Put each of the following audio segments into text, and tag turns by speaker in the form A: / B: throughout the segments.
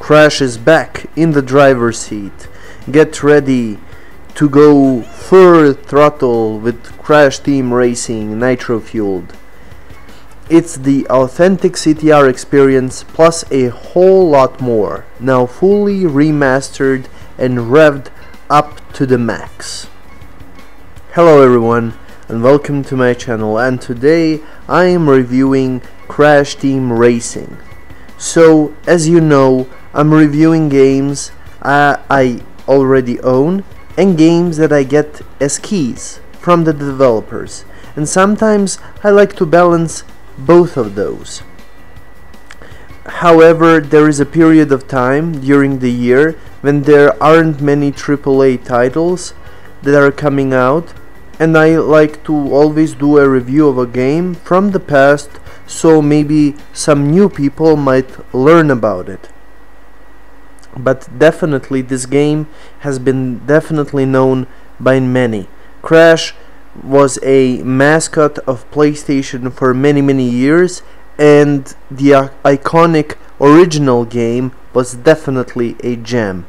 A: Crash is back in the driver's seat. Get ready to go full throttle with Crash Team Racing Nitro-Fueled. It's the authentic CTR experience plus a whole lot more, now fully remastered and revved up to the max. Hello everyone and welcome to my channel, and today I am reviewing Crash Team Racing. So as you know, I'm reviewing games I already own and games that I get as keys from the developers, and sometimes I like to balance both of those. However, there is a period of time during the year when there aren't many AAA titles that are coming out, and I like to always do a review of a game from the past, so maybe some new people might learn about it. But definitely this game has been definitely known by many. Crash was a mascot of PlayStation for many years, and the iconic original game was definitely a gem.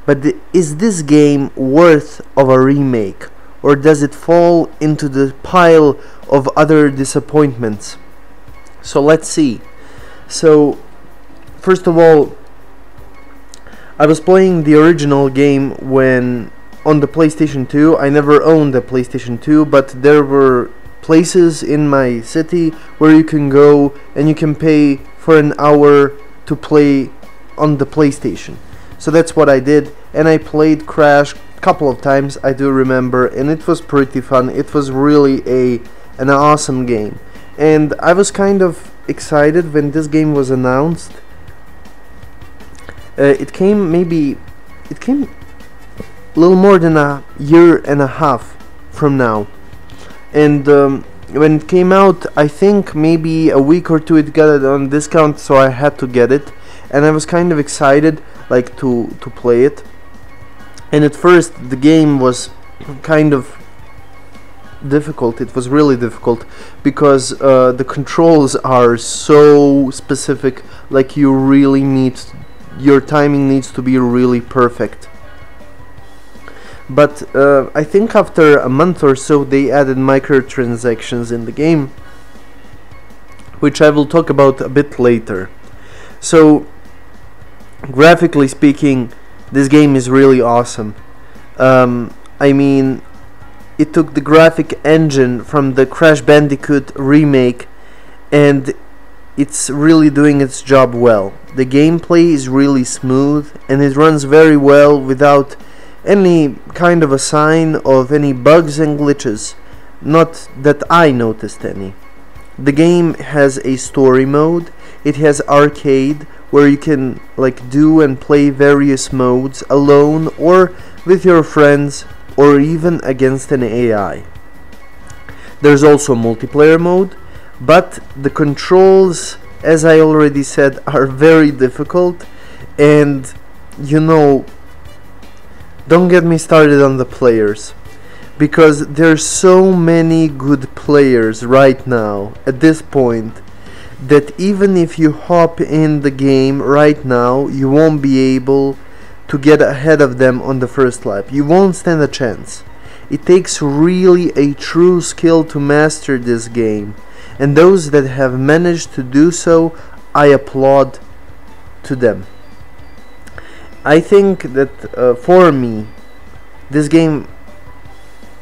A: But is this game worth of a remake, or does it fall into the pile of other disappointments? So let's see. So first of all, I was playing the original game when on the PlayStation 2. I never owned a PlayStation 2, but there were places in my city where you can go and you can pay for an hour to play on the PlayStation. So that's what I did, and I played Crash a couple of times, I do remember, and it was pretty fun. It was really an awesome game, and I was kind of excited when this game was announced. It came a little more than a year and a half from now, and when it came out, I think maybe a week or two it got it on discount, so I had to get it, and I was kind of excited like to play it. And at first the game was kind of difficult. It was really difficult because the controls are so specific, like you really need, your timing needs to be really perfect. But I think after a month or so they added microtransactions in the game, which I will talk about a bit later. So graphically speaking, this game is really awesome. I mean, it took the graphic engine from the Crash Bandicoot remake, and it's really doing its job well. The gameplay is really smooth and it runs very well without any kind of a sign of any bugs and glitches, not that I noticed any. The game has a story mode, it has arcade where you can like do and play various modes alone or with your friends or even against an AI. There's also multiplayer mode, but the controls, as I already said, are very difficult, and you know, don't get me started on the players, because there's so many good players right now at this point that even if you hop in the game right now, you won't be able to get ahead of them on the first lap. You won't stand a chance. It takes really a true skill to master this game, and those that have managed to do so, I applaud to them. I think that for me, this game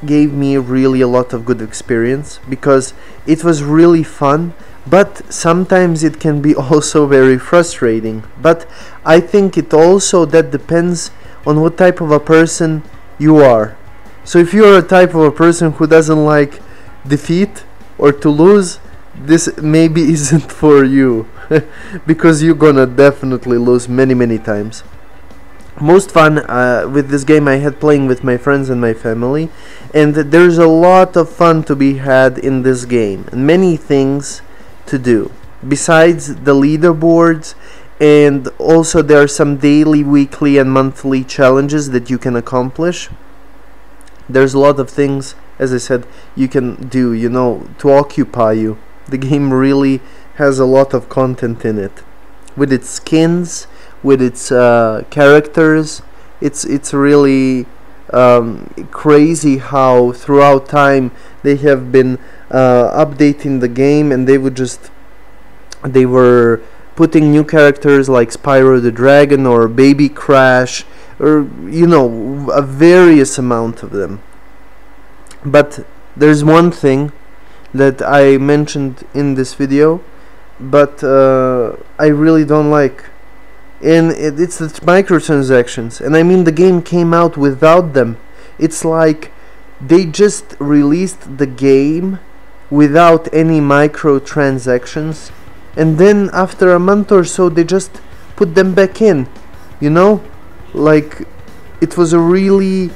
A: gave me really a lot of good experience because it was really fun, but sometimes it can be also very frustrating. But I think it also that depends on what type of a person you are. So if you are a type of a person who doesn't like defeat or to lose, this maybe isn't for you because you're gonna definitely lose many times. Most fun with this game I had playing with my friends and my family, and there's a lot of fun to be had in this game and many things to do besides the leaderboards, and also there are some daily, weekly and monthly challenges that you can accomplish. There's a lot of things, as I said, you can do, you know, to occupy you. The game really has a lot of content in it, with its skins, with its characters. It's really crazy how throughout time they have been updating the game, and they were putting new characters like Spyro the Dragon or Baby Crash, or a various amount of them. But there's one thing that I mentioned in this video, but I really don't like, and it's the microtransactions. And I mean, the game came out without them. It's like they just released the game without any microtransactions, and then after a month or so they just put them back in, like it was a really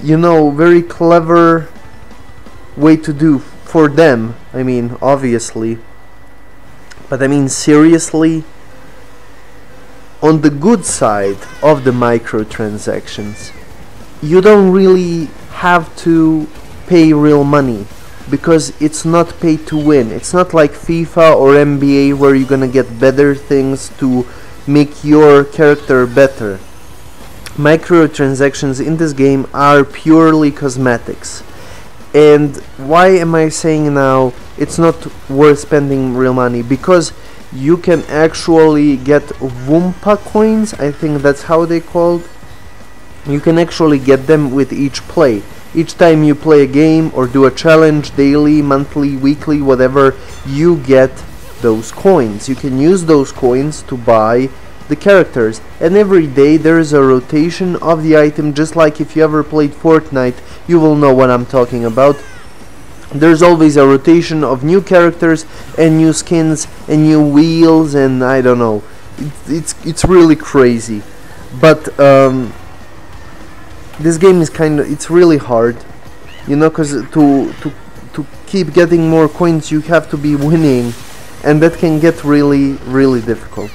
A: very clever way to do for them. I mean, obviously, but I mean, seriously, on the good side of the microtransactions, you don't really have to pay real money, because it's not pay to win. It's not like FIFA or NBA where you're gonna get better things to make your character better. Microtransactions in this game are purely cosmetics. And why am I saying now it's not worth spending real money? Because you can actually get Wumpa coins, I think that's how they called. You can actually get them with each play. Each time you play a game or do a challenge, daily, monthly, weekly, whatever, you get those coins. You can use those coins to buy the characters, and every day there is a rotation of the item. Just like if you ever played Fortnite, you will know what I'm talking about. There's always a rotation of new characters and new skins and new wheels, and I don't know, it's really crazy. But this game is it's really hard, because to keep getting more coins you have to be winning, and that can get really, really difficult.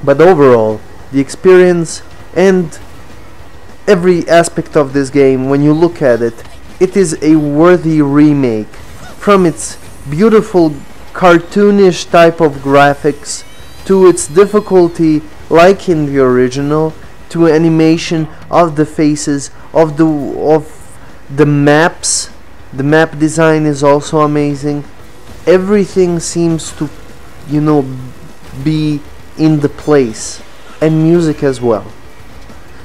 A: But overall, the experience and every aspect of this game, when you look at it, it is a worthy remake. From its beautiful cartoonish type of graphics, to its difficulty like in the original, to animation of the faces, of the maps. The map design is also amazing. Everything seems to be in the place, and music as well.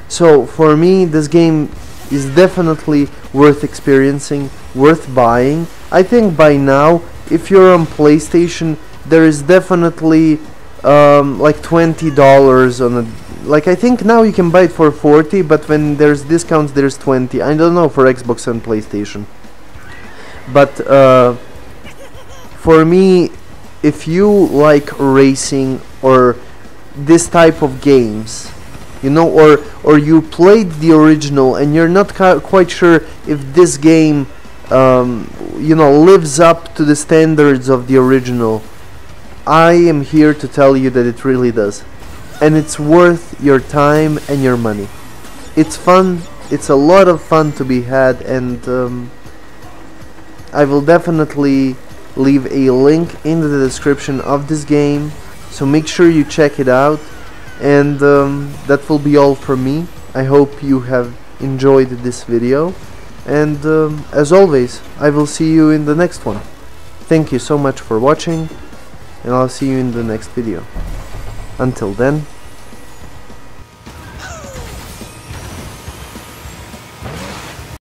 A: So for me, this game is definitely worth experiencing, worth buying. I think by now, if you're on PlayStation, there is definitely like $20 on a, like, I think now you can buy it for 40, but when there's discounts there's 20. I don't know for Xbox and PlayStation. But for me, if you like racing or this type of games, or you played the original and you're not quite sure if this game lives up to the standards of the original, I am here to tell you that it really does, and it's worth your time and your money. It's fun, it's a lot of fun to be had, and I will definitely leave a link in the description of this game, so make sure you check it out. And that will be all from me. I hope you have enjoyed this video, and as always, I will see you in the next one. Thank you so much for watching, and I'll see you in the next video. Until then,